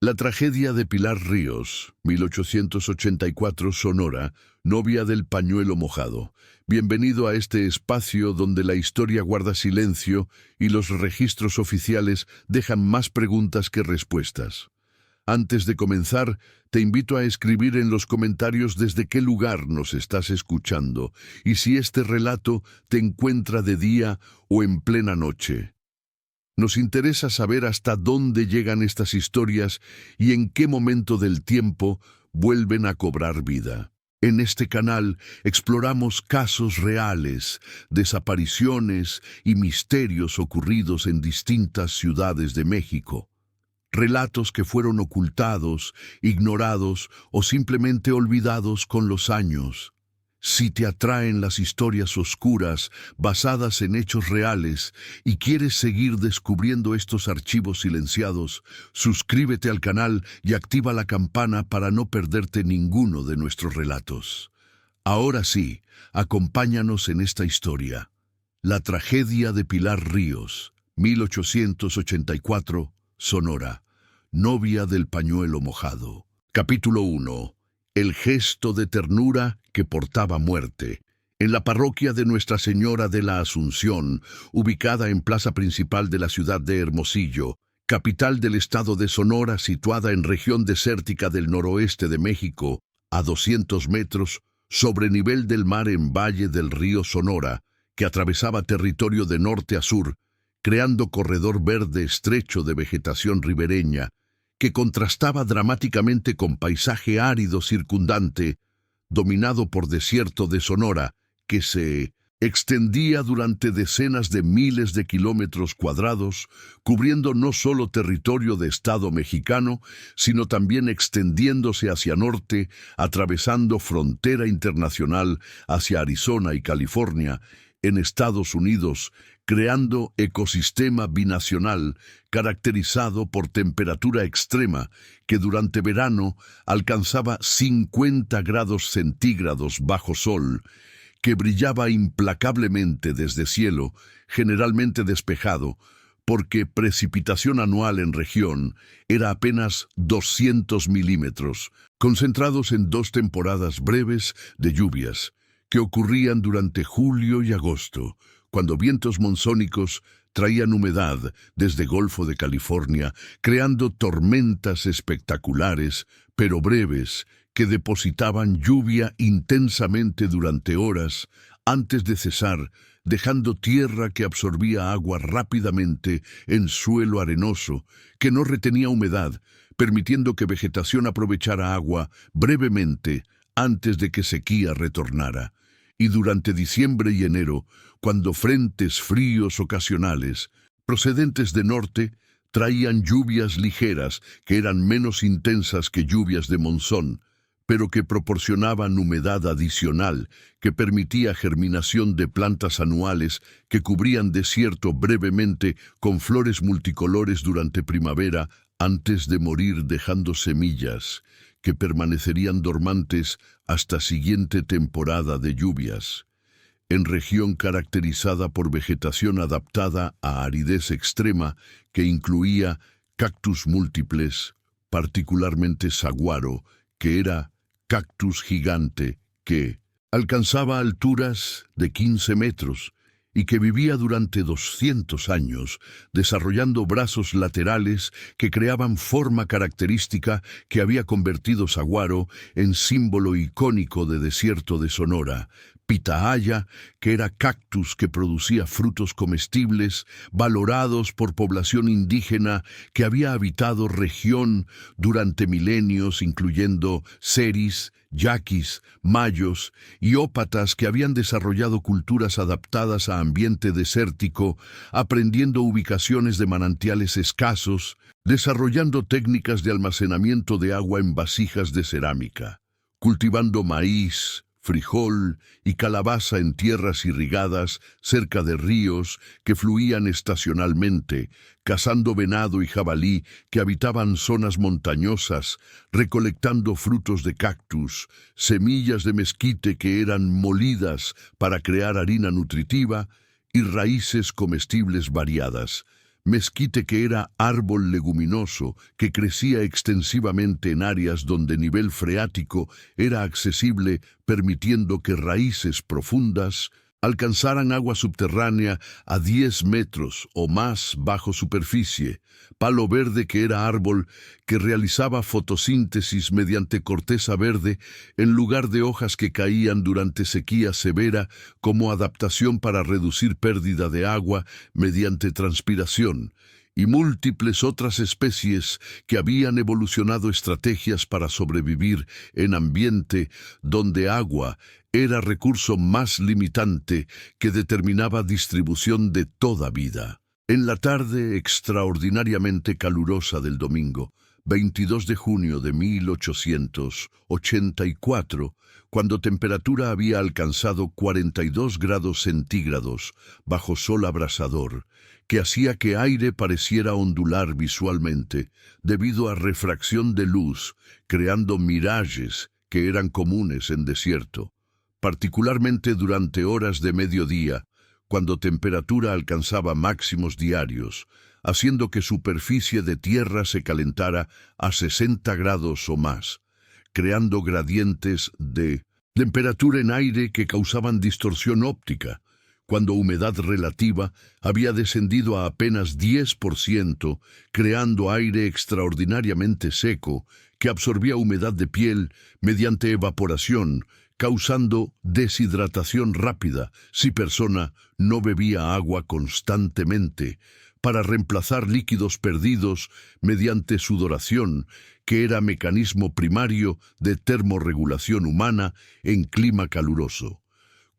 La tragedia de Pilar Ríos, 1884, Sonora, novia del pañuelo mojado. Bienvenido a este espacio donde la historia guarda silencio y los registros oficiales dejan más preguntas que respuestas. Antes de comenzar, te invito a escribir en los comentarios desde qué lugar nos estás escuchando y si este relato te encuentra de día o en plena noche. Nos interesa saber hasta dónde llegan estas historias y en qué momento del tiempo vuelven a cobrar vida. En este canal exploramos casos reales, desapariciones y misterios ocurridos en distintas ciudades de México. Relatos que fueron ocultados, ignorados o simplemente olvidados con los años. Si te atraen las historias oscuras basadas en hechos reales y quieres seguir descubriendo estos archivos silenciados, suscríbete al canal y activa la campana para no perderte ninguno de nuestros relatos. Ahora sí, acompáñanos en esta historia. La tragedia de Pilar Ríos, 1884, Sonora, novia del pañuelo mojado. Capítulo 1. El gesto de ternura que portaba muerte. En la parroquia de Nuestra Señora de la Asunción, ubicada en plaza principal de la ciudad de Hermosillo, capital del estado de Sonora, situada en región desértica del noroeste de México, a 200 metros sobre nivel del mar en valle del río Sonora, que atravesaba territorio de norte a sur, creando corredor verde estrecho de vegetación ribereña, que contrastaba dramáticamente con paisaje árido circundante, dominado por desierto de Sonora, que se extendía durante decenas de miles de kilómetros cuadrados, cubriendo no solo territorio de Estado mexicano, sino también extendiéndose hacia norte, atravesando frontera internacional hacia Arizona y California, en Estados Unidos, creando ecosistema binacional caracterizado por temperatura extrema que durante verano alcanzaba 50 grados centígrados bajo sol, que brillaba implacablemente desde cielo, generalmente despejado, porque precipitación anual en región era apenas 200 milímetros, concentrados en 2 temporadas breves de lluvias, que ocurrían durante julio y agosto, cuando vientos monzónicos traían humedad desde Golfo de California, creando tormentas espectaculares, pero breves, que depositaban lluvia intensamente durante horas antes de cesar, dejando tierra que absorbía agua rápidamente en suelo arenoso, que no retenía humedad, permitiendo que vegetación aprovechara agua brevemente antes de que sequía retornara. Y durante diciembre y enero, cuando frentes fríos ocasionales, procedentes de norte, traían lluvias ligeras que eran menos intensas que lluvias de monzón, pero que proporcionaban humedad adicional que permitía germinación de plantas anuales que cubrían desierto brevemente con flores multicolores durante primavera antes de morir dejando semillas que permanecerían dormantes hasta siguiente temporada de lluvias. En región caracterizada por vegetación adaptada a aridez extrema que incluía cactus múltiples, particularmente saguaro, que era cactus gigante, que alcanzaba alturas de 15 metros y que vivía durante 200 años, desarrollando brazos laterales que creaban forma característica que había convertido saguaro en símbolo icónico de desierto de Sonora. Pitahaya, que era cactus que producía frutos comestibles, valorados por población indígena que había habitado región durante milenios, incluyendo seris, yaquis, mayos y ópatas que habían desarrollado culturas adaptadas a ambiente desértico, aprendiendo ubicaciones de manantiales escasos, desarrollando técnicas de almacenamiento de agua en vasijas de cerámica, cultivando maíz, frijol y calabaza en tierras irrigadas cerca de ríos que fluían estacionalmente, cazando venado y jabalí que habitaban zonas montañosas, recolectando frutos de cactus, semillas de mezquite que eran molidas para crear harina nutritiva y raíces comestibles variadas, mezquite que era árbol leguminoso que crecía extensivamente en áreas donde nivel freático era accesible, permitiendo que raíces profundas alcanzaran agua subterránea a 10 metros o más bajo superficie, palo verde que era árbol que realizaba fotosíntesis mediante corteza verde en lugar de hojas que caían durante sequía severa como adaptación para reducir pérdida de agua mediante transpiración, y múltiples otras especies que habían evolucionado estrategias para sobrevivir en ambiente donde agua era recurso más limitante que determinaba distribución de toda vida. En la tarde extraordinariamente calurosa del domingo, 22 de junio de 1884, cuando temperatura había alcanzado 42 grados centígrados bajo sol abrasador, que hacía que aire pareciera ondular visualmente debido a refracción de luz, creando mirajes que eran comunes en desierto, particularmente durante horas de mediodía, cuando temperatura alcanzaba máximos diarios, haciendo que superficie de tierra se calentara a 60 grados o más, creando gradientes de temperatura en aire que causaban distorsión óptica, cuando humedad relativa había descendido a apenas 10%, creando aire extraordinariamente seco que absorbía humedad de piel mediante evaporación, causando deshidratación rápida si persona no bebía agua constantemente, para reemplazar líquidos perdidos mediante sudoración, que era mecanismo primario de termorregulación humana en clima caluroso.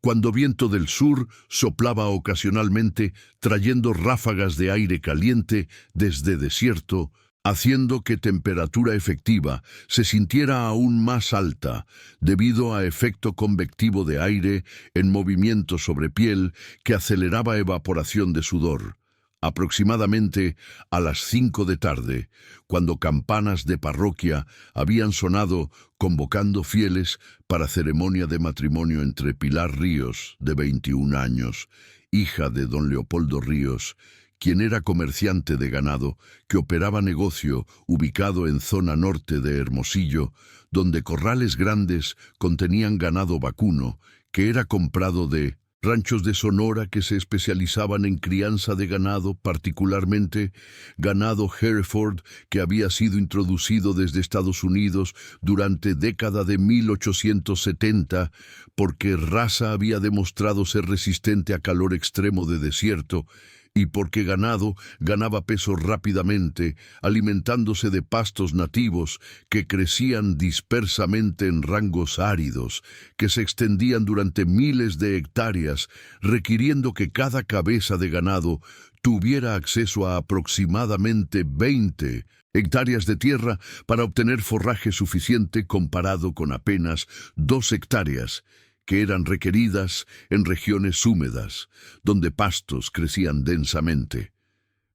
Cuando viento del sur soplaba ocasionalmente, trayendo ráfagas de aire caliente desde desierto, haciendo que temperatura efectiva se sintiera aún más alta debido a efecto convectivo de aire en movimiento sobre piel que aceleraba evaporación de sudor. Aproximadamente a las 5 de tarde, cuando campanas de parroquia habían sonado convocando fieles para ceremonia de matrimonio entre Pilar Ríos, de 21 años, hija de don Leopoldo Ríos, quien era comerciante de ganado que operaba negocio ubicado en zona norte de Hermosillo, donde corrales grandes contenían ganado vacuno, que era comprado de ranchos de Sonora que se especializaban en crianza de ganado, particularmente ganado Hereford, que había sido introducido desde Estados Unidos durante década de 1870, porque raza había demostrado ser resistente a calor extremo de desierto, y porque ganado ganaba peso rápidamente, alimentándose de pastos nativos que crecían dispersamente en rangos áridos, que se extendían durante miles de hectáreas, requiriendo que cada cabeza de ganado tuviera acceso a aproximadamente 20 hectáreas de tierra para obtener forraje suficiente comparado con apenas 2 hectáreas, que eran requeridas en regiones húmedas, donde pastos crecían densamente.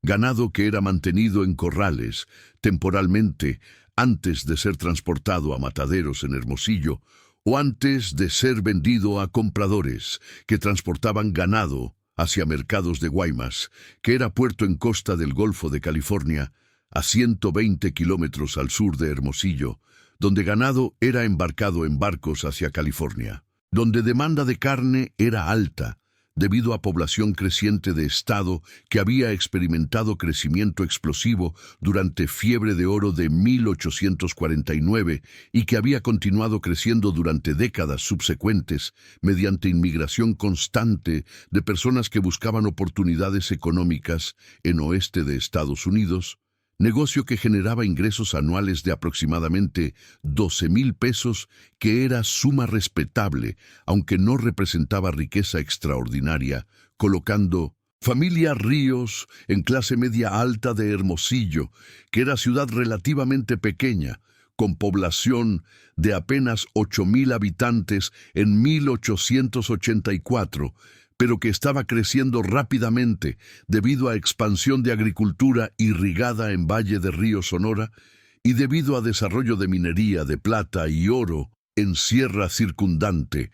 Ganado que era mantenido en corrales, temporalmente, antes de ser transportado a mataderos en Hermosillo, o antes de ser vendido a compradores que transportaban ganado hacia mercados de Guaymas, que era puerto en costa del Golfo de California, a 120 kilómetros al sur de Hermosillo, donde ganado era embarcado en barcos hacia California, donde demanda de carne era alta, debido a población creciente de estado que había experimentado crecimiento explosivo durante fiebre de oro de 1849 y que había continuado creciendo durante décadas subsecuentes mediante inmigración constante de personas que buscaban oportunidades económicas en oeste de Estados Unidos, negocio que generaba ingresos anuales de aproximadamente 12,000 pesos, que era suma respetable, aunque no representaba riqueza extraordinaria, colocando familia Ríos en clase media alta de Hermosillo, que era ciudad relativamente pequeña, con población de apenas 8,000 habitantes en 1884, pero que estaba creciendo rápidamente debido a expansión de agricultura irrigada en Valle de Río Sonora y debido a desarrollo de minería de plata y oro en sierra circundante,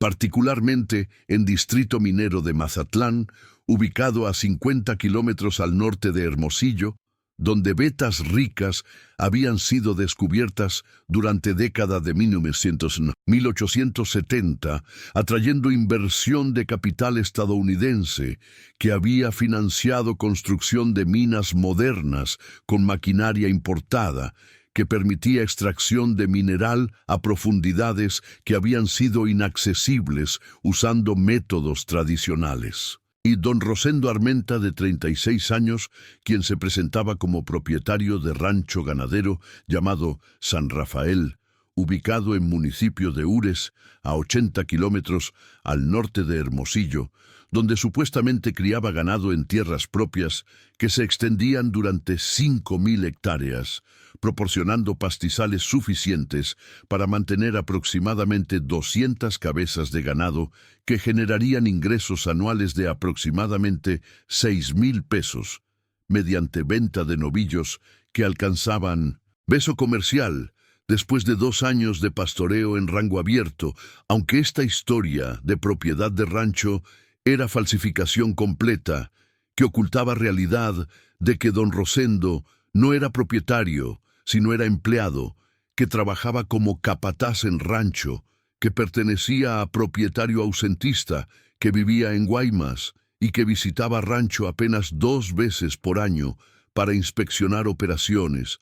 particularmente en Distrito Minero de Mazatlán, ubicado a 50 kilómetros al norte de Hermosillo, donde vetas ricas habían sido descubiertas durante década de 1870, atrayendo inversión de capital estadounidense que había financiado construcción de minas modernas con maquinaria importada que permitía extracción de mineral a profundidades que habían sido inaccesibles usando métodos tradicionales. Y don Rosendo Armenta, de 36 años, quien se presentaba como propietario de rancho ganadero llamado San Rafael, ubicado en municipio de Ures, a 80 kilómetros al norte de Hermosillo, donde supuestamente criaba ganado en tierras propias que se extendían durante 5.000 hectáreas, proporcionando pastizales suficientes para mantener aproximadamente 200 cabezas de ganado que generarían ingresos anuales de aproximadamente 6.000 pesos, mediante venta de novillos que alcanzaban peso comercial después de 2 años de pastoreo en rango abierto, aunque esta historia de propiedad de rancho era falsificación completa, que ocultaba realidad de que don Rosendo no era propietario, sino era empleado, que trabajaba como capataz en rancho, que pertenecía a propietario ausentista, que vivía en Guaymas y que visitaba rancho apenas 2 veces por año para inspeccionar operaciones,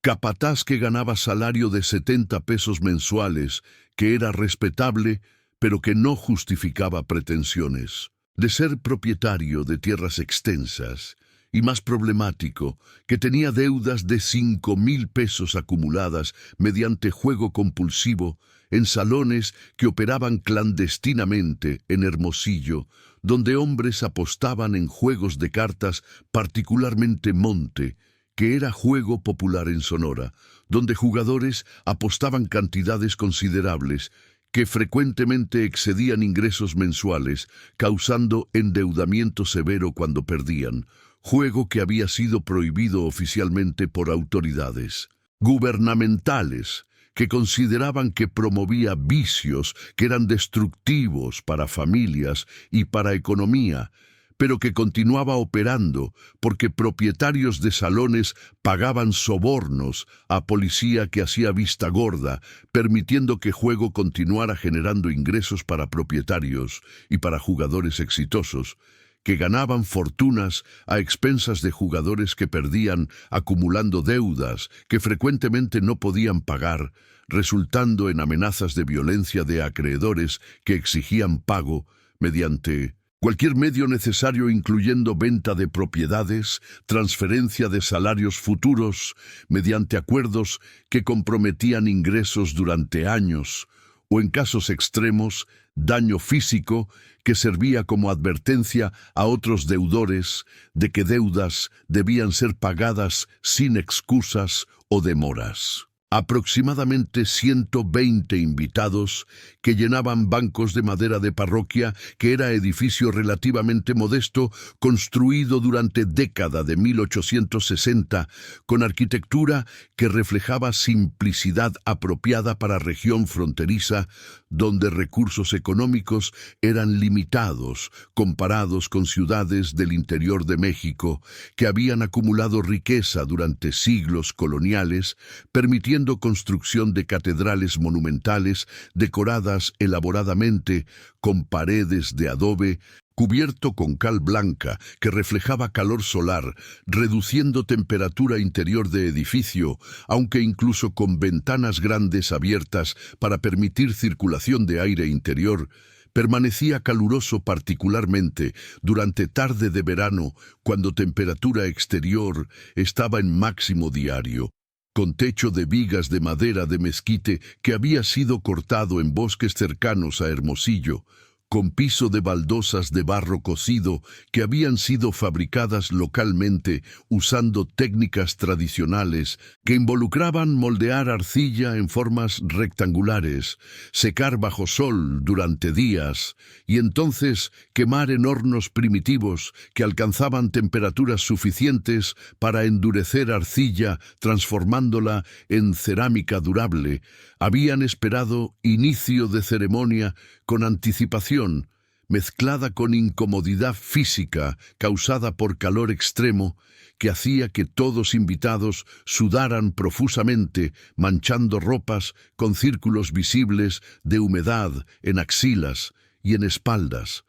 capataz que ganaba salario de 70 pesos mensuales, que era respetable, pero que no justificaba pretensiones. De ser propietario de tierras extensas, y más problemático, que tenía deudas de 5.000 pesos acumuladas mediante juego compulsivo en salones que operaban clandestinamente en Hermosillo, donde hombres apostaban en juegos de cartas, particularmente Monte, que era juego popular en Sonora, donde jugadores apostaban cantidades considerables que frecuentemente excedían ingresos mensuales, causando endeudamiento severo cuando perdían, juego que había sido prohibido oficialmente por autoridades gubernamentales, que consideraban que promovía vicios que eran destructivos para familias y para economía, pero que continuaba operando porque propietarios de salones pagaban sobornos a policía que hacía vista gorda, permitiendo que juego continuara generando ingresos para propietarios y para jugadores exitosos, que ganaban fortunas a expensas de jugadores que perdían acumulando deudas que frecuentemente no podían pagar, resultando en amenazas de violencia de acreedores que exigían pago mediante cualquier medio necesario, incluyendo venta de propiedades, transferencia de salarios futuros, mediante acuerdos que comprometían ingresos durante años, o en casos extremos, daño físico que servía como advertencia a otros deudores de que deudas debían ser pagadas sin excusas o demoras. Aproximadamente 120 invitados que llenaban bancos de madera de parroquia, que era edificio relativamente modesto, construido durante década de 1860, con arquitectura que reflejaba simplicidad apropiada para región fronteriza, donde recursos económicos eran limitados comparados con ciudades del interior de México, que habían acumulado riqueza durante siglos coloniales, permitiendo construcción de catedrales monumentales decoradas elaboradamente con paredes de adobe cubierto con cal blanca que reflejaba calor solar, reduciendo temperatura interior de edificio, aunque incluso con ventanas grandes abiertas para permitir circulación de aire interior, permanecía caluroso particularmente durante tarde de verano, cuando temperatura exterior estaba en máximo diario, con techo de vigas de madera de mezquite que había sido cortado en bosques cercanos a Hermosillo, con piso de baldosas de barro cocido que habían sido fabricadas localmente usando técnicas tradicionales que involucraban moldear arcilla en formas rectangulares, secar bajo sol durante días y entonces quemar en hornos primitivos que alcanzaban temperaturas suficientes para endurecer arcilla transformándola en cerámica durable. Habían esperado inicio de ceremonia con anticipación, mezclada con incomodidad física causada por calor extremo, que hacía que todos invitados sudaran profusamente, manchando ropas con círculos visibles de humedad en axilas y en espaldas,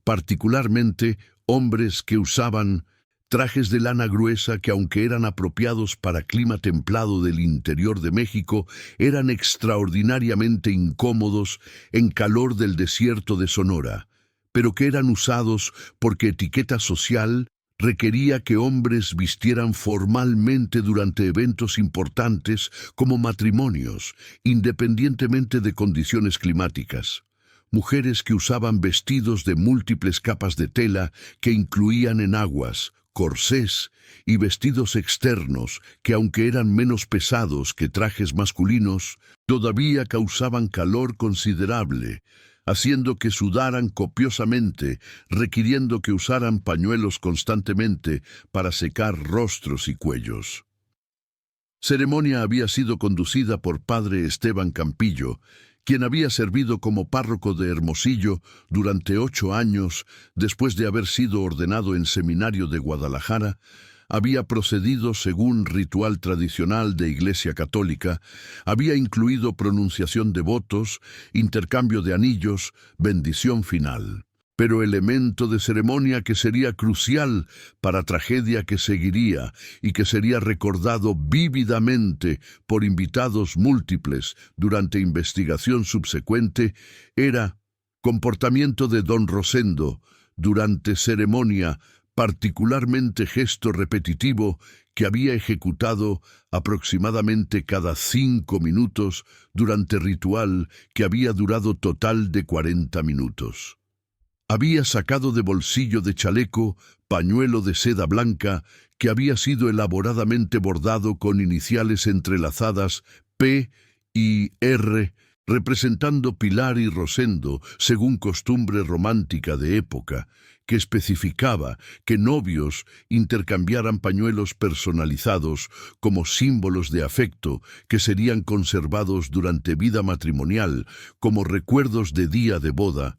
particularmente hombres que usaban trajes de lana gruesa que, aunque eran apropiados para clima templado del interior de México, eran extraordinariamente incómodos en calor del desierto de Sonora, pero que eran usados porque etiqueta social requería que hombres vistieran formalmente durante eventos importantes como matrimonios, independientemente de condiciones climáticas. Mujeres que usaban vestidos de múltiples capas de tela que incluían enaguas, corsés y vestidos externos que, aunque eran menos pesados que trajes masculinos, todavía causaban calor considerable, haciendo que sudaran copiosamente, requiriendo que usaran pañuelos constantemente para secar rostros y cuellos. Ceremonia había sido conducida por Padre Esteban Campillo, quien había servido como párroco de Hermosillo durante 8 años después de haber sido ordenado en Seminario de Guadalajara. Había procedido según ritual tradicional de Iglesia Católica, había incluido pronunciación de votos, intercambio de anillos, bendición final. Pero elemento de ceremonia que sería crucial para tragedia que seguiría y que sería recordado vívidamente por invitados múltiples durante investigación subsecuente era comportamiento de don Rosendo durante ceremonia, particularmente gesto repetitivo que había ejecutado aproximadamente cada 5 minutos durante ritual que había durado total de 40 minutos. Había sacado de bolsillo de chaleco pañuelo de seda blanca que había sido elaboradamente bordado con iniciales entrelazadas P y R, representando Pilar y Rosendo según costumbre romántica de época, que especificaba que novios intercambiaran pañuelos personalizados como símbolos de afecto que serían conservados durante vida matrimonial como recuerdos de día de boda.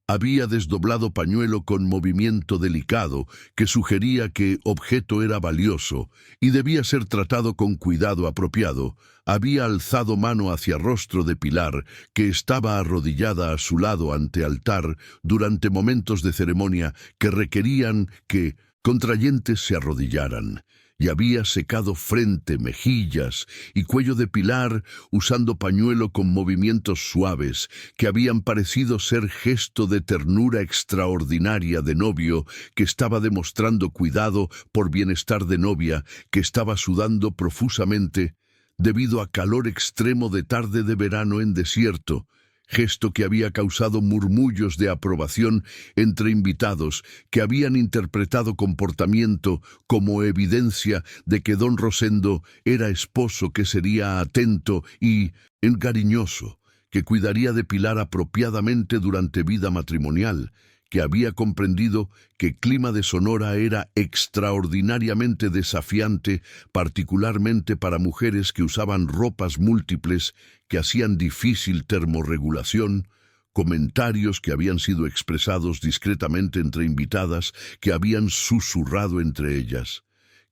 Había desdoblado pañuelo con movimiento delicado que sugería que objeto era valioso y debía ser tratado con cuidado apropiado. Había alzado mano hacia rostro de Pilar, que estaba arrodillada a su lado ante altar durante momentos de ceremonia que requerían que contrayentes se arrodillaran. Y había secado frente, mejillas y cuello de Pilar usando pañuelo con movimientos suaves que habían parecido ser gesto de ternura extraordinaria de novio que estaba demostrando cuidado por bienestar de novia que estaba sudando profusamente debido a calor extremo de tarde de verano en desierto, gesto que había causado murmullos de aprobación entre invitados que habían interpretado comportamiento como evidencia de que don Rosendo era esposo que sería atento y cariñoso, que cuidaría de Pilar apropiadamente durante vida matrimonial, que había comprendido que clima de Sonora era extraordinariamente desafiante, particularmente para mujeres que usaban ropas múltiples que hacían difícil termorregulación, comentarios que habían sido expresados discretamente entre invitadas que habían susurrado entre ellas.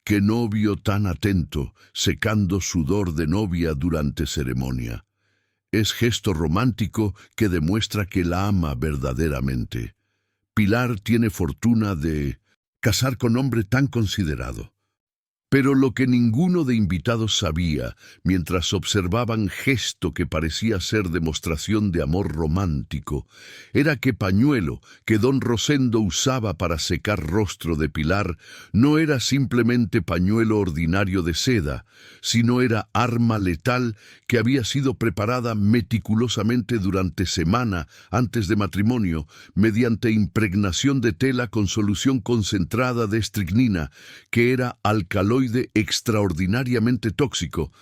¡Qué novio tan atento, secando sudor de novia durante ceremonia! Es gesto romántico que demuestra que la ama verdaderamente. Pilar tiene fortuna de casar con hombre tan considerado. Pero lo que ninguno de invitados sabía, mientras observaban gesto que parecía ser demostración de amor romántico, era que pañuelo que don Rosendo usaba para secar rostro de Pilar no era simplemente pañuelo ordinario de seda, sino era arma letal que había sido preparada meticulosamente durante semana antes de matrimonio, mediante impregnación de tela con solución concentrada de estricnina, que era alcaloide extraordinariamente tóxico,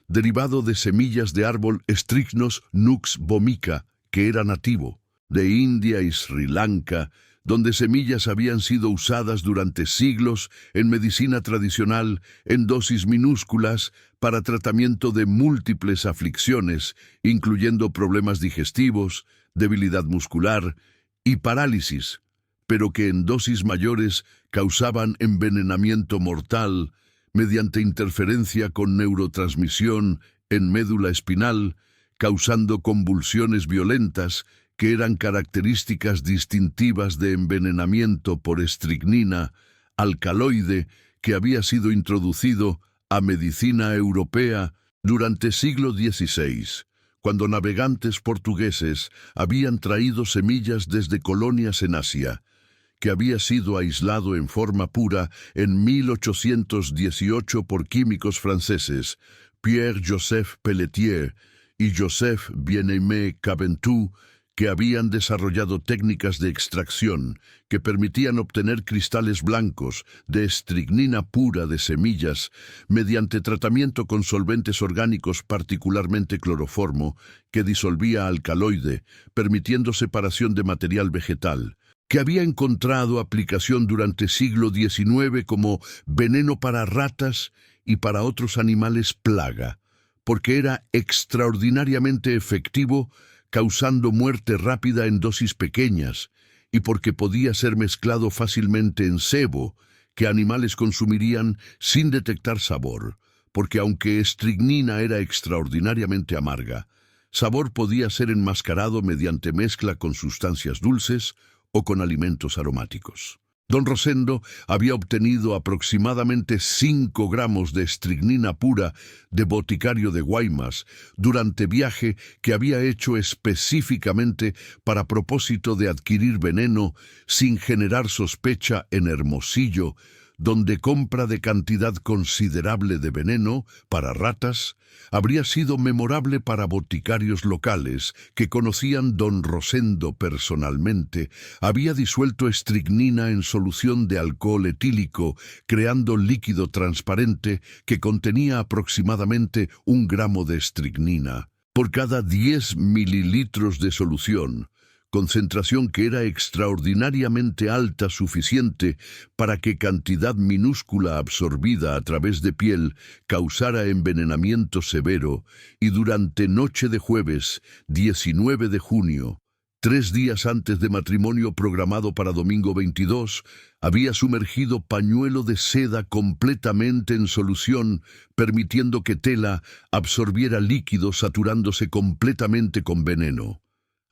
derivado de semillas de árbol Strychnos nux vomica, que era nativo de India y Sri Lanka, donde semillas habían sido usadas durante siglos en medicina tradicional en dosis minúsculas para tratamiento de múltiples aflicciones, incluyendo problemas digestivos, debilidad muscular y parálisis, pero que en dosis mayores causaban envenenamiento mortal mediante interferencia con neurotransmisión en médula espinal, causando convulsiones violentas que eran características distintivas de envenenamiento por estricnina, alcaloide que había sido introducido a medicina europea durante siglo XVI, cuando navegantes portugueses habían traído semillas desde colonias en Asia, que había sido aislado en forma pura en 1818 por químicos franceses, Pierre-Joseph Pelletier y Joseph Bien-Aimé Caventou, que habían desarrollado técnicas de extracción que permitían obtener cristales blancos de estricnina pura de semillas mediante tratamiento con solventes orgánicos, particularmente cloroformo, que disolvía alcaloide, permitiendo separación de material vegetal, que había encontrado aplicación durante siglo XIX como veneno para ratas y para otros animales plaga, porque era extraordinariamente efectivo, causando muerte rápida en dosis pequeñas, y porque podía ser mezclado fácilmente en sebo, que animales consumirían sin detectar sabor, porque aunque estricnina era extraordinariamente amarga, sabor podía ser enmascarado mediante mezcla con sustancias dulces o con alimentos aromáticos. Don Rosendo había obtenido aproximadamente 5 gramos de estricnina pura de boticario de Guaymas durante viaje que había hecho específicamente para propósito de adquirir veneno sin generar sospecha en Hermosillo, donde compra de cantidad considerable de veneno para ratas habría sido memorable para boticarios locales que conocían don Rosendo personalmente. Había disuelto estricnina en solución de alcohol etílico, creando líquido transparente que contenía aproximadamente 1 gramo de estricnina. Por cada 10 mililitros de solución, concentración que era extraordinariamente alta, suficiente para que cantidad minúscula absorbida a través de piel causara envenenamiento severo, y durante noche de jueves 19 de junio, 3 días antes de matrimonio programado para domingo 22, había sumergido pañuelo de seda completamente en solución, permitiendo que tela absorbiera líquido saturándose completamente con veneno.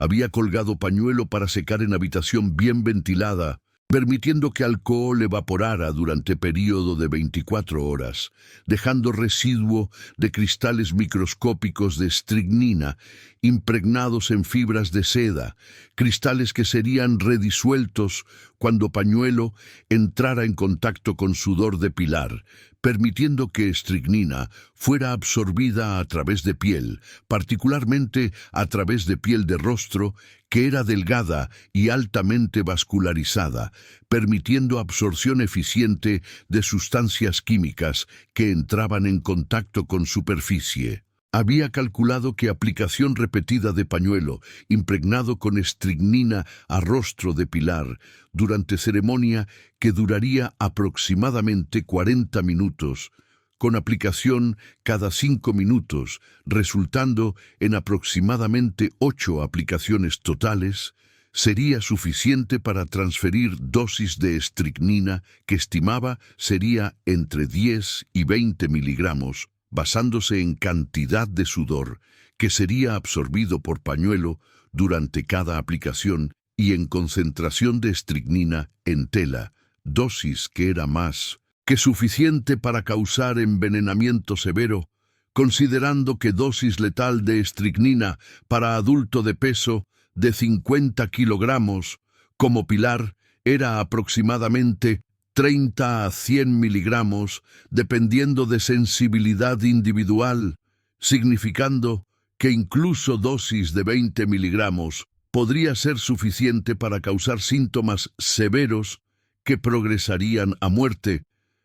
Había colgado pañuelo para secar en habitación bien ventilada, permitiendo que alcohol evaporara durante período de 24 horas, dejando residuo de cristales microscópicos de estricnina impregnados en fibras de seda, cristales que serían redisueltos cuando pañuelo entrara en contacto con sudor de Pilar, permitiendo que estricnina fuera absorbida a través de piel, particularmente a través de piel de rostro, que era delgada y altamente vascularizada, permitiendo absorción eficiente de sustancias químicas que entraban en contacto con superficie. Había calculado que aplicación repetida de pañuelo impregnado con estricnina a rostro de Pilar durante ceremonia que duraría aproximadamente 40 minutos, con aplicación cada 5 minutos, resultando en aproximadamente 8 aplicaciones totales, sería suficiente para transferir dosis de estricnina que estimaba sería entre 10 y 20 miligramos, basándose en cantidad de sudor que sería absorbido por pañuelo durante cada aplicación y en concentración de estricnina en tela, dosis que era más que suficiente para causar envenenamiento severo, considerando que dosis letal de estricnina para adulto de peso de 50 kilogramos como Pilar era aproximadamente 30 a 100 miligramos, dependiendo de sensibilidad individual, significando que incluso dosis de 20 miligramos podría ser suficiente para causar síntomas severos que progresarían a muerte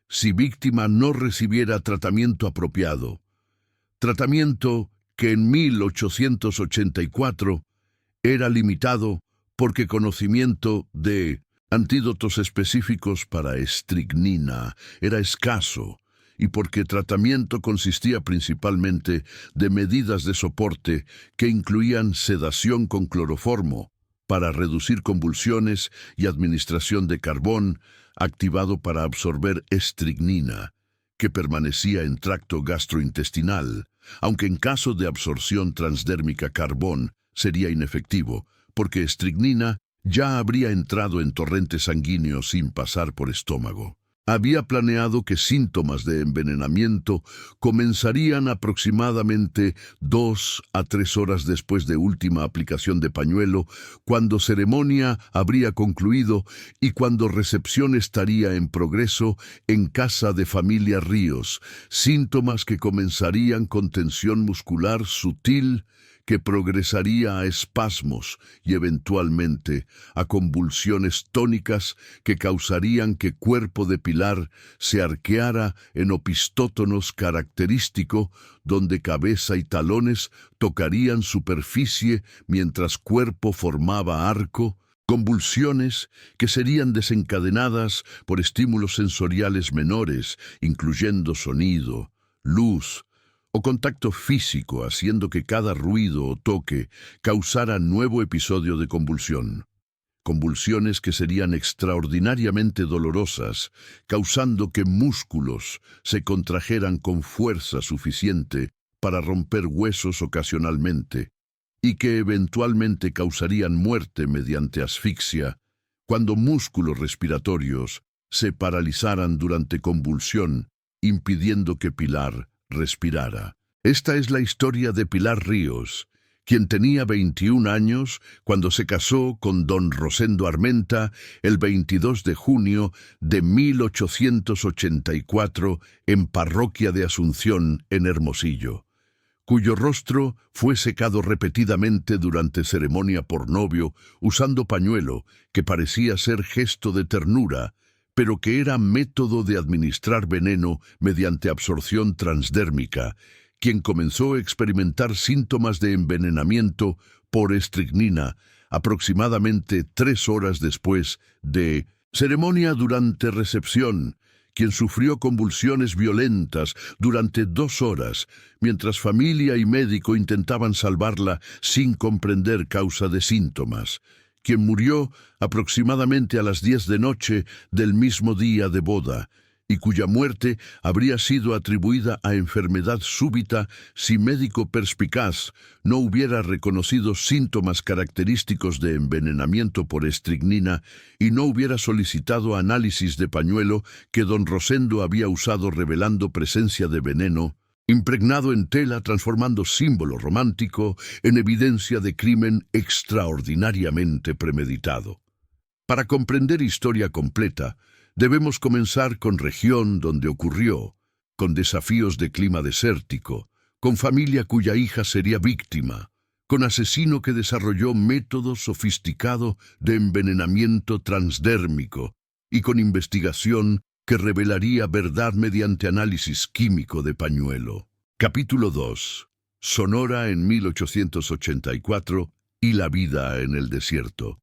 si víctima no recibiera tratamiento apropiado. Tratamiento que en 1884 era limitado porque conocimiento de antídotos específicos para estricnina era escaso y porque tratamiento consistía principalmente de medidas de soporte que incluían sedación con cloroformo para reducir convulsiones y administración de carbón activado para absorber estricnina, que permanecía en tracto gastrointestinal, aunque en caso de absorción transdérmica carbón sería inefectivo, porque estricnina ya habría entrado en torrente sanguíneo sin pasar por estómago. Había planeado que síntomas de envenenamiento comenzarían aproximadamente 2 a 3 horas después de última aplicación de pañuelo, cuando ceremonia habría concluido y cuando recepción estaría en progreso en casa de familia Ríos, síntomas que comenzarían con tensión muscular sutil, que progresaría a espasmos y eventualmente a convulsiones tónicas que causarían que cuerpo de Pilar se arqueara en opistótonos característico, donde cabeza y talones tocarían superficie mientras cuerpo formaba arco, convulsiones que serían desencadenadas por estímulos sensoriales menores, incluyendo sonido, luz, o contacto físico, haciendo que cada ruido o toque causara nuevo episodio de convulsión. Convulsiones que serían extraordinariamente dolorosas, causando que músculos se contrajeran con fuerza suficiente para romper huesos ocasionalmente, y que eventualmente causarían muerte mediante asfixia, cuando músculos respiratorios se paralizaran durante convulsión, impidiendo que Pilar respirara. Esta es la historia de Pilar Ríos, quien tenía 21 años cuando se casó con don Rosendo Armenta el 22 de junio de 1884 en Parroquia de Asunción, en Hermosillo, cuyo rostro fue secado repetidamente durante ceremonia por novio usando pañuelo que parecía ser gesto de ternura, pero que era método de administrar veneno mediante absorción transdérmica, quien comenzó a experimentar síntomas de envenenamiento por estricnina aproximadamente 3 horas después de ceremonia durante recepción, quien sufrió convulsiones violentas durante 2 horas, mientras familia y médico intentaban salvarla sin comprender causa de síntomas, quien murió aproximadamente a las 10 de noche del mismo día de boda, y cuya muerte habría sido atribuida a enfermedad súbita si médico perspicaz no hubiera reconocido síntomas característicos de envenenamiento por estricnina y no hubiera solicitado análisis de pañuelo que don Rosendo había usado, revelando presencia de veneno impregnado en tela, transformando símbolo romántico en evidencia de crimen extraordinariamente premeditado. Para comprender historia completa, debemos comenzar con región donde ocurrió, con desafíos de clima desértico, con familia cuya hija sería víctima, con asesino que desarrolló método sofisticado de envenenamiento transdérmico y con investigación que revelaría verdad mediante análisis químico de pañuelo. Capítulo 2. Sonora en 1884 y la vida en el desierto.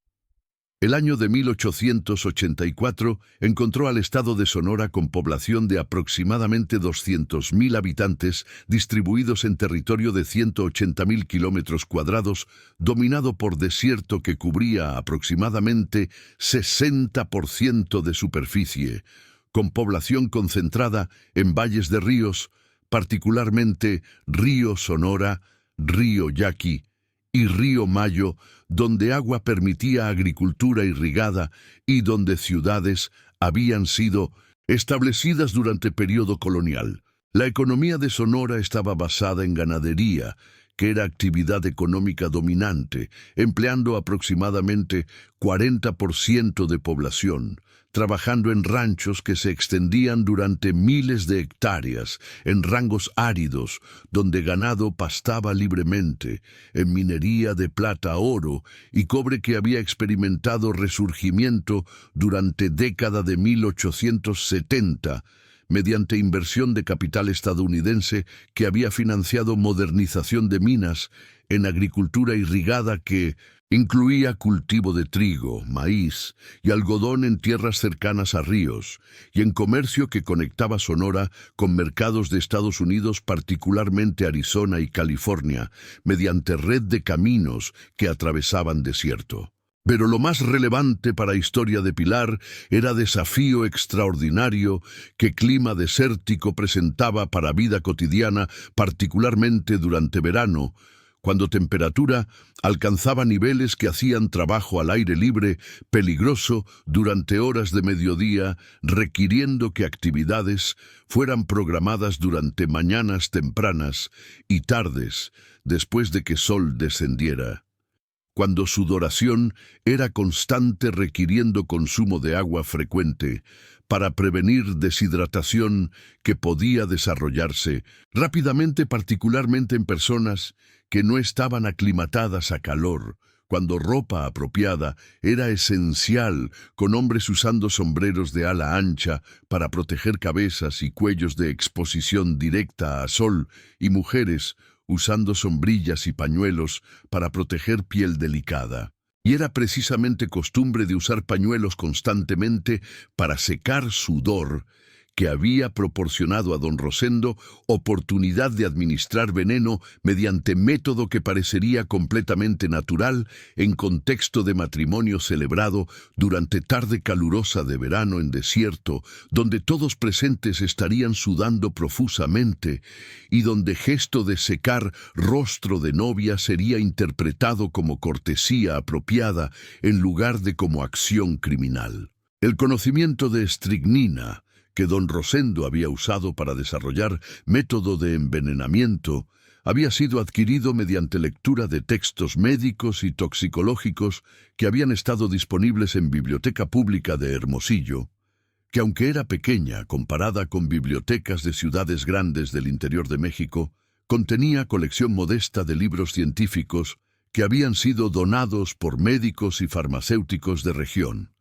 El año de 1884 encontró al estado de Sonora con población de aproximadamente 200.000 habitantes distribuidos en territorio de 180.000 kilómetros cuadrados, dominado por desierto que cubría aproximadamente 60% de superficie, con población concentrada en valles de ríos, particularmente Río Sonora, Río Yaqui y Río Mayo, donde agua permitía agricultura irrigada y donde ciudades habían sido establecidas durante el periodo colonial. La economía de Sonora estaba basada en ganadería, que era actividad económica dominante, empleando aproximadamente 40% de población, trabajando en ranchos que se extendían durante miles de hectáreas, en rangos áridos, donde ganado pastaba libremente, en minería de plata, oro y cobre que había experimentado resurgimiento durante década de 1870, mediante inversión de capital estadounidense que había financiado modernización de minas, en agricultura irrigada que incluía cultivo de trigo, maíz y algodón en tierras cercanas a ríos, y en comercio que conectaba Sonora con mercados de Estados Unidos, particularmente Arizona y California, mediante red de caminos que atravesaban desierto. Pero lo más relevante para la historia de Pilar era desafío extraordinario que clima desértico presentaba para vida cotidiana, particularmente durante verano, cuando temperatura alcanzaba niveles que hacían trabajo al aire libre peligroso durante horas de mediodía, requiriendo que actividades fueran programadas durante mañanas tempranas y tardes, después de que sol descendiera. Cuando sudoración era constante, requiriendo consumo de agua frecuente para prevenir deshidratación que podía desarrollarse rápidamente, particularmente en personas que no estaban aclimatadas a calor, cuando ropa apropiada era esencial, con hombres usando sombreros de ala ancha para proteger cabezas y cuellos de exposición directa a sol, y mujeres usando sombrillas y pañuelos para proteger piel delicada. Y era precisamente costumbre de usar pañuelos constantemente para secar sudor, que había proporcionado a don Rosendo oportunidad de administrar veneno mediante método que parecería completamente natural en contexto de matrimonio celebrado durante tarde calurosa de verano en desierto, donde todos presentes estarían sudando profusamente y donde gesto de secar rostro de novia sería interpretado como cortesía apropiada en lugar de como acción criminal. El conocimiento de estricnina que don Rosendo había usado para desarrollar método de envenenamiento había sido adquirido mediante lectura de textos médicos y toxicológicos que habían estado disponibles en Biblioteca Pública de Hermosillo, que aunque era pequeña comparada con bibliotecas de ciudades grandes del interior de México, contenía colección modesta de libros científicos que habían sido donados por médicos y farmacéuticos de región.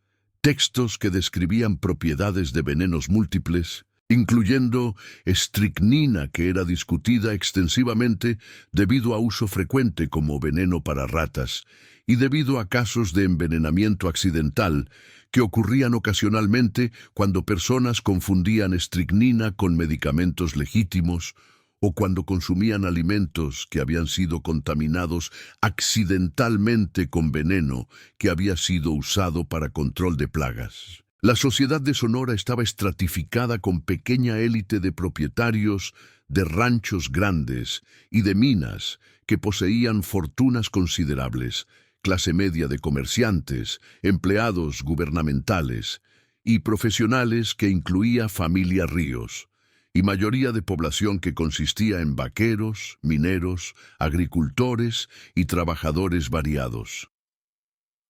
Textos que describían propiedades de venenos múltiples, incluyendo estricnina, que era discutida extensivamente debido a uso frecuente como veneno para ratas y debido a casos de envenenamiento accidental que ocurrían ocasionalmente cuando personas confundían estricnina con medicamentos legítimos o cuando consumían alimentos que habían sido contaminados accidentalmente con veneno que había sido usado para control de plagas. La sociedad de Sonora estaba estratificada con pequeña élite de propietarios de ranchos grandes y de minas que poseían fortunas considerables, clase media de comerciantes, empleados gubernamentales y profesionales que incluía familia Ríos, y mayoría de población que consistía en vaqueros, mineros, agricultores y trabajadores variados.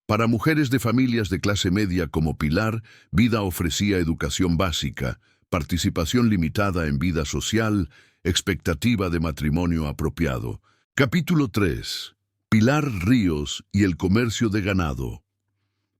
Para mujeres de familias de clase media como Pilar, vida ofrecía educación básica, participación limitada en vida social, expectativa de matrimonio apropiado. Capítulo 3. Pilar Ríos y el comercio de ganado.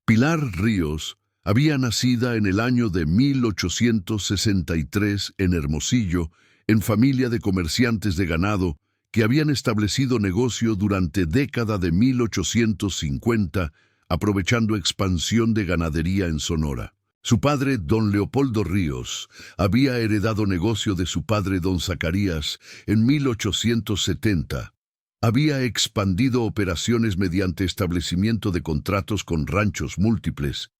Pilar Ríos había nacido en el año de 1863 en Hermosillo, en familia de comerciantes de ganado que habían establecido negocio durante década de 1850, aprovechando expansión de ganadería en Sonora. Su padre, don Leopoldo Ríos, había heredado negocio de su padre, don Zacarías, en 1870. Había expandido operaciones mediante establecimiento de contratos con ranchos múltiples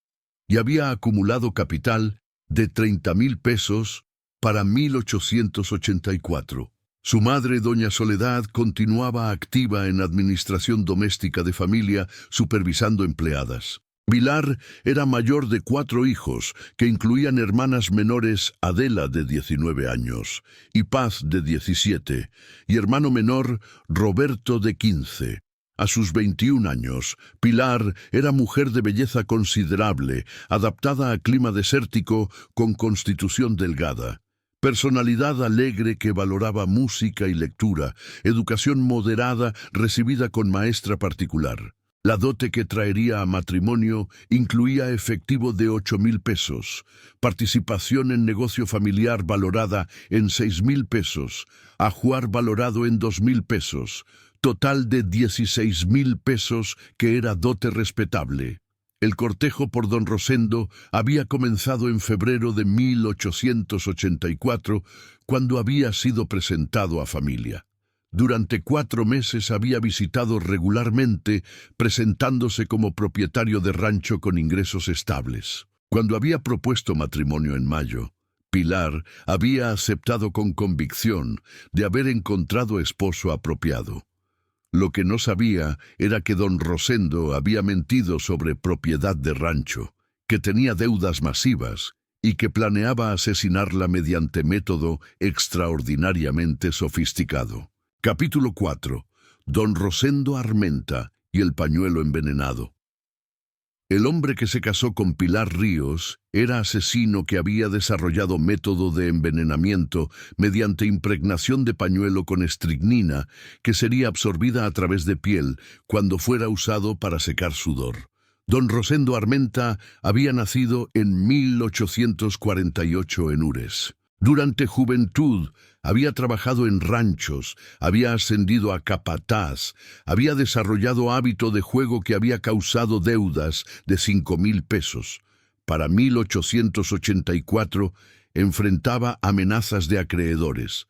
y había acumulado capital de 30,000 pesos para 1884. Su madre, doña Soledad, continuaba activa en administración doméstica de familia, supervisando empleadas. Pilar era mayor de 4 hijos, que incluían hermanas menores Adela, de 19 años, y Paz, de 17, y hermano menor Roberto, de 15. A sus 21 años, Pilar era mujer de belleza considerable, adaptada a clima desértico, con constitución delgada. Personalidad alegre que valoraba música y lectura, educación moderada recibida con maestra particular. La dote que traería a matrimonio incluía efectivo de 8,000 pesos, participación en negocio familiar valorada en 6,000 pesos, ajuar valorado en 2,000 pesos, total de 16,000 pesos, que era dote respetable. El cortejo por don Rosendo había comenzado en febrero de 1884, cuando había sido presentado a familia. Durante 4 meses había visitado regularmente, presentándose como propietario de rancho con ingresos estables. Cuando había propuesto matrimonio en mayo, Pilar había aceptado con convicción de haber encontrado esposo apropiado. Lo que no sabía era que don Rosendo había mentido sobre propiedad de rancho, que tenía deudas masivas y que planeaba asesinarla mediante método extraordinariamente sofisticado. Capítulo 4. Don Rosendo Armenta y el pañuelo envenenado. El hombre que se casó con Pilar Ríos era asesino que había desarrollado método de envenenamiento mediante impregnación de pañuelo con estricnina, que sería absorbida a través de piel cuando fuera usado para secar sudor. Don Rosendo Armenta había nacido en 1848 en Ures. Durante juventud había trabajado en ranchos, había ascendido a capataz, había desarrollado hábito de juego que había causado deudas de 5,000 pesos. Para 1884 enfrentaba amenazas de acreedores.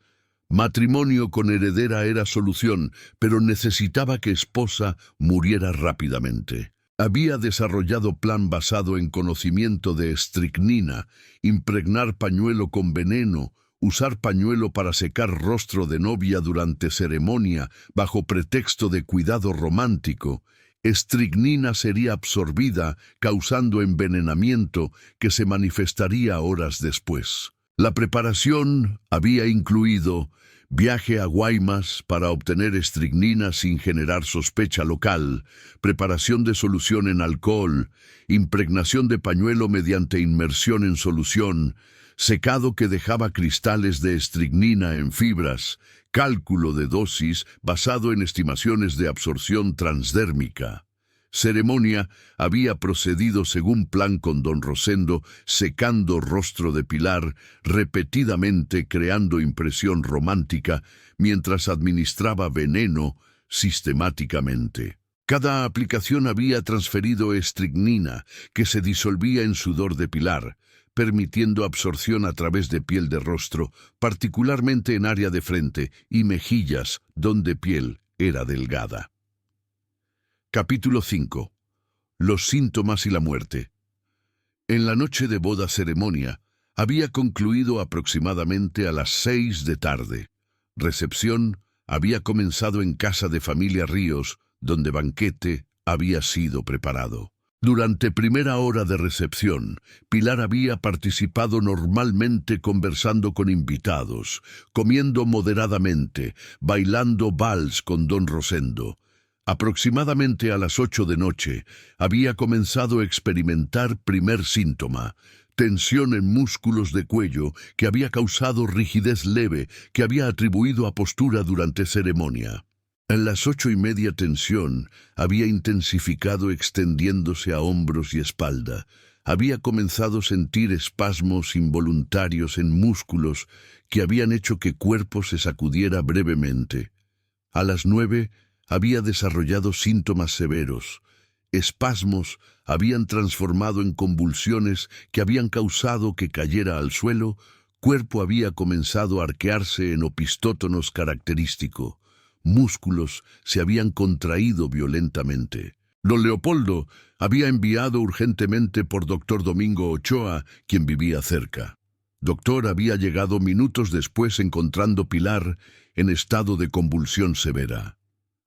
Matrimonio con heredera era solución, pero necesitaba que esposa muriera rápidamente. Había desarrollado plan basado en conocimiento de estricnina, impregnar pañuelo con veneno, usar pañuelo para secar rostro de novia durante ceremonia bajo pretexto de cuidado romántico. Estricnina sería absorbida, causando envenenamiento que se manifestaría horas después. La preparación había incluido viaje a Guaymas para obtener estricnina sin generar sospecha local, preparación de solución en alcohol, impregnación de pañuelo mediante inmersión en solución, secado que dejaba cristales de estricnina en fibras, cálculo de dosis basado en estimaciones de absorción transdérmica. Ceremonia había procedido según plan con don Rosendo, secando rostro de Pilar, repetidamente creando impresión romántica, mientras administraba veneno sistemáticamente. Cada aplicación había transferido estricnina, que se disolvía en sudor de Pilar, permitiendo absorción a través de piel de rostro, particularmente en área de frente y mejillas, donde piel era delgada. Capítulo 5. Los síntomas y la muerte. En la noche de boda ceremonia, había concluido aproximadamente a las 6 de tarde. Recepción había comenzado en casa de familia Ríos, donde banquete había sido preparado. Durante primera hora de recepción, Pilar había participado normalmente conversando con invitados, comiendo moderadamente, bailando vals con don Rosendo. Aproximadamente a las 8 de noche, había comenzado a experimentar primer síntoma, tensión en músculos de cuello que había causado rigidez leve que había atribuido a postura durante ceremonia. En las 8:30 tensión había intensificado extendiéndose a hombros y espalda. Había comenzado a sentir espasmos involuntarios en músculos que habían hecho que cuerpo se sacudiera brevemente. A las 9 había desarrollado síntomas severos. Espasmos habían transformado en convulsiones que habían causado que cayera al suelo. Cuerpo había comenzado a arquearse en opistótonos característico. Músculos se habían contraído violentamente. Don Leopoldo había enviado urgentemente por doctor Domingo Ochoa, quien vivía cerca. Doctor había llegado minutos después encontrando Pilar en estado de convulsión severa.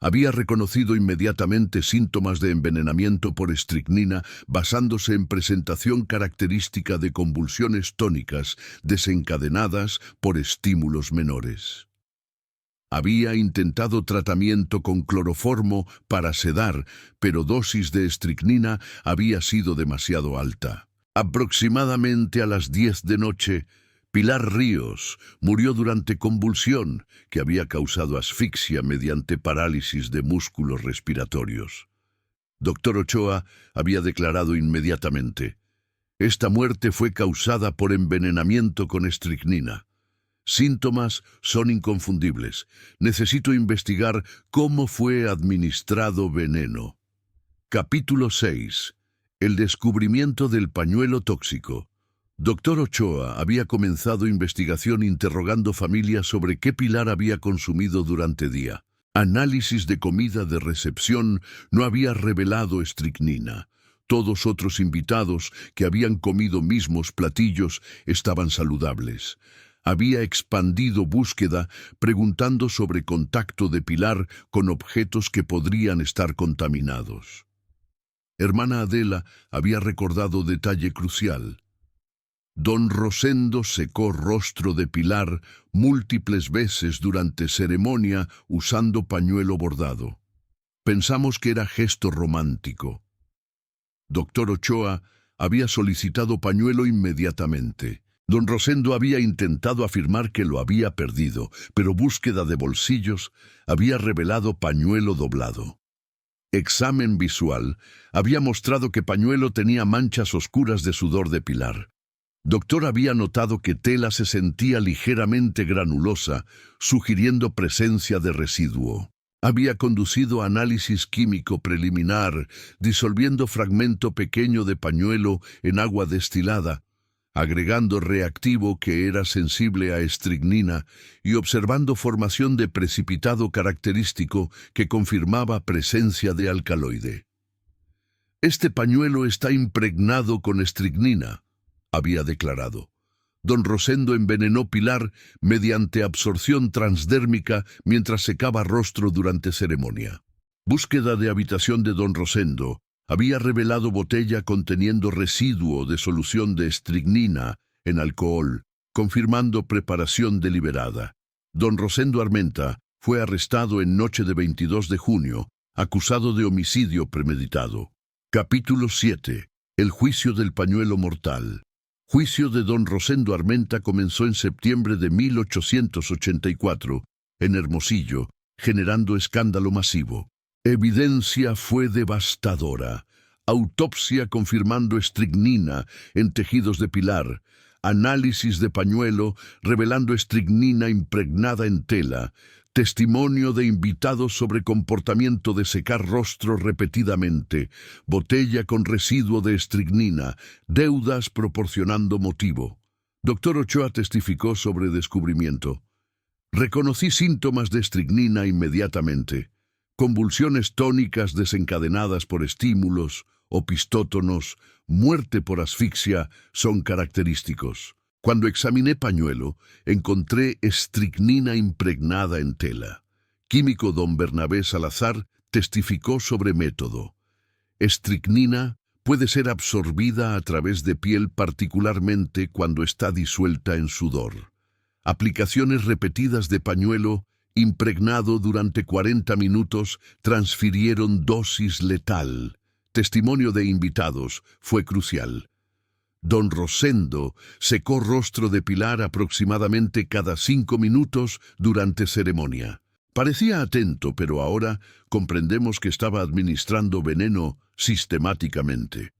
Había reconocido inmediatamente síntomas de envenenamiento por estricnina basándose en presentación característica de convulsiones tónicas desencadenadas por estímulos menores. Había intentado tratamiento con cloroformo para sedar, pero dosis de estricnina había sido demasiado alta. Aproximadamente a las 10 de noche, Pilar Ríos murió durante convulsión que había causado asfixia mediante parálisis de músculos respiratorios. Dr. Ochoa había declarado inmediatamente: esta muerte fue causada por envenenamiento con estricnina. Síntomas son inconfundibles. Necesito investigar cómo fue administrado veneno. Capítulo 6. El descubrimiento del pañuelo tóxico. Dr. Ochoa había comenzado investigación interrogando familias sobre qué Pilar había consumido durante día. Análisis de comida de recepción no había revelado estricnina. Todos otros invitados que habían comido mismos platillos estaban saludables. Había expandido búsqueda preguntando sobre contacto de Pilar con objetos que podrían estar contaminados. Hermana Adela había recordado detalle crucial. Don Rosendo secó rostro de Pilar múltiples veces durante ceremonia usando pañuelo bordado. Pensamos que era gesto romántico. Dr. Ochoa había solicitado pañuelo inmediatamente. Don Rosendo había intentado afirmar que lo había perdido, pero búsqueda de bolsillos había revelado pañuelo doblado. Examen visual había mostrado que pañuelo tenía manchas oscuras de sudor de Pilar. Doctor había notado que tela se sentía ligeramente granulosa, sugiriendo presencia de residuo. Había conducido análisis químico preliminar, disolviendo fragmento pequeño de pañuelo en agua destilada, agregando reactivo que era sensible a estricnina y observando formación de precipitado característico que confirmaba presencia de alcaloide. Este pañuelo está impregnado con estricnina, había declarado. Don Rosendo envenenó Pilar mediante absorción transdérmica mientras secaba rostro durante ceremonia. Búsqueda de habitación de Don Rosendo había revelado botella conteniendo residuo de solución de estricnina en alcohol, confirmando preparación deliberada. Don Rosendo Armenta fue arrestado en noche de 22 de junio, acusado de homicidio premeditado. Capítulo 7. El juicio del pañuelo mortal. Juicio de Don Rosendo Armenta comenzó en septiembre de 1884, en Hermosillo, generando escándalo masivo. Evidencia fue devastadora. Autopsia confirmando estricnina en tejidos de Pilar. Análisis de pañuelo revelando estricnina impregnada en tela. Testimonio de invitados sobre comportamiento de secar rostro repetidamente. Botella con residuo de estricnina. Deudas proporcionando motivo. Dr. Ochoa testificó sobre descubrimiento. Reconocí síntomas de estricnina inmediatamente. Convulsiones tónicas desencadenadas por estímulos, opistótonos, muerte por asfixia son característicos. Cuando examiné pañuelo, encontré estricnina impregnada en tela. Químico don Bernabé Salazar testificó sobre método. Estricnina puede ser absorbida a través de piel particularmente cuando está disuelta en sudor. Aplicaciones repetidas de pañuelo impregnado durante 40 minutos transfirieron dosis letal. Testimonio de invitados fue crucial. Don Rosendo secó rostro de Pilar aproximadamente cada 5 minutos durante ceremonia. Parecía atento, pero ahora comprendemos que estaba administrando veneno sistemáticamente.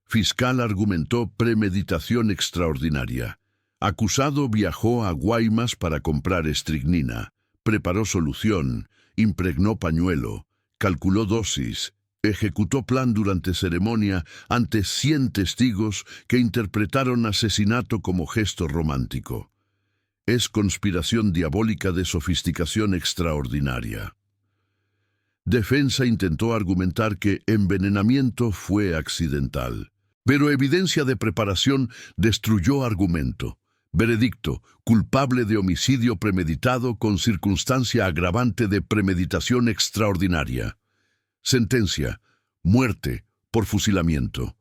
Fiscal argumentó premeditación extraordinaria. Acusado viajó a Guaymas para comprar estricnina. Preparó solución, impregnó pañuelo, calculó dosis, ejecutó plan durante ceremonia ante 100 testigos que interpretaron asesinato como gesto romántico. Es conspiración diabólica de sofisticación extraordinaria. Defensa intentó argumentar que envenenamiento fue accidental, pero evidencia de preparación destruyó argumento. Veredicto: culpable de homicidio premeditado con circunstancia agravante de premeditación extraordinaria. Sentencia: muerte por fusilamiento.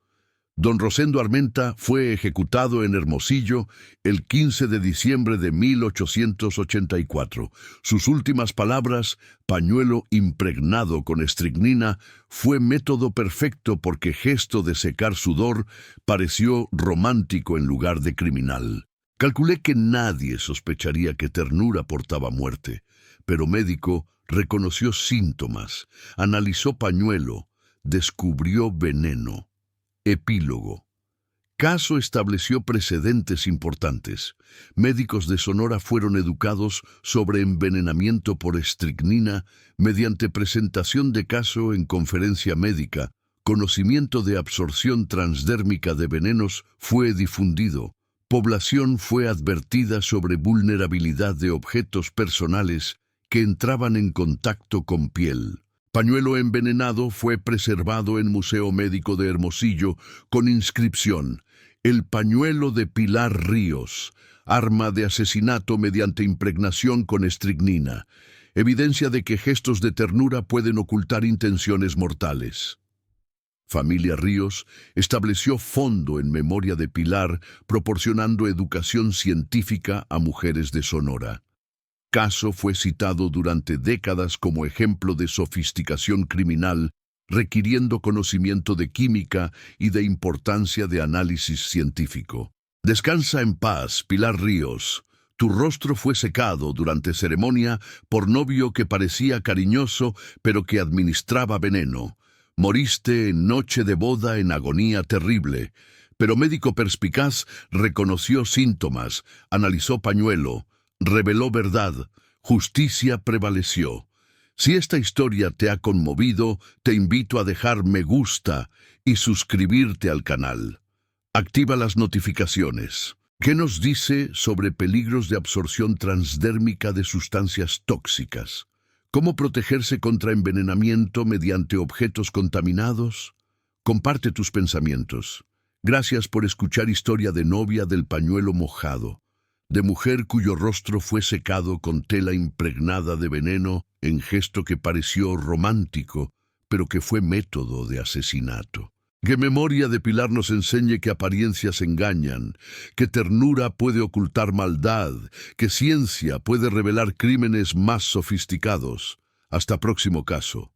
Don Rosendo Armenta fue ejecutado en Hermosillo el 15 de diciembre de 1884. Sus últimas palabras, pañuelo impregnado con estricnina, fue método perfecto porque gesto de secar sudor pareció romántico en lugar de criminal. Calculé que nadie sospecharía que ternura portaba muerte, pero médico reconoció síntomas, analizó pañuelo, descubrió veneno. Epílogo. Caso estableció precedentes importantes. Médicos de Sonora fueron educados sobre envenenamiento por estricnina mediante presentación de caso en conferencia médica. Conocimiento de absorción transdérmica de venenos fue difundido. Población fue advertida sobre vulnerabilidad de objetos personales que entraban en contacto con piel. Pañuelo envenenado fue preservado en Museo Médico de Hermosillo con inscripción: el pañuelo de Pilar Ríos, arma de asesinato mediante impregnación con estricnina, evidencia de que gestos de ternura pueden ocultar intenciones mortales. Familia Ríos estableció fondo en memoria de Pilar, proporcionando educación científica a mujeres de Sonora. Caso fue citado durante décadas como ejemplo de sofisticación criminal, requiriendo conocimiento de química y de importancia de análisis científico. Descansa en paz, Pilar Ríos. Tu rostro fue secado durante ceremonia por novio que parecía cariñoso, pero que administraba veneno. Moriste en noche de boda en agonía terrible, pero médico perspicaz reconoció síntomas, analizó pañuelo, reveló verdad, justicia prevaleció. Si esta historia te ha conmovido, te invito a dejar me gusta y suscribirte al canal. Activa las notificaciones. ¿Qué nos dice sobre peligros de absorción transdérmica de sustancias tóxicas? ¿Cómo protegerse contra envenenamiento mediante objetos contaminados? Comparte tus pensamientos. Gracias por escuchar historia de novia del pañuelo mojado, de mujer cuyo rostro fue secado con tela impregnada de veneno en gesto que pareció romántico, pero que fue método de asesinato. Que memoria de Pilar nos enseñe que apariencias engañan, que ternura puede ocultar maldad, que ciencia puede revelar crímenes más sofisticados. Hasta próximo caso.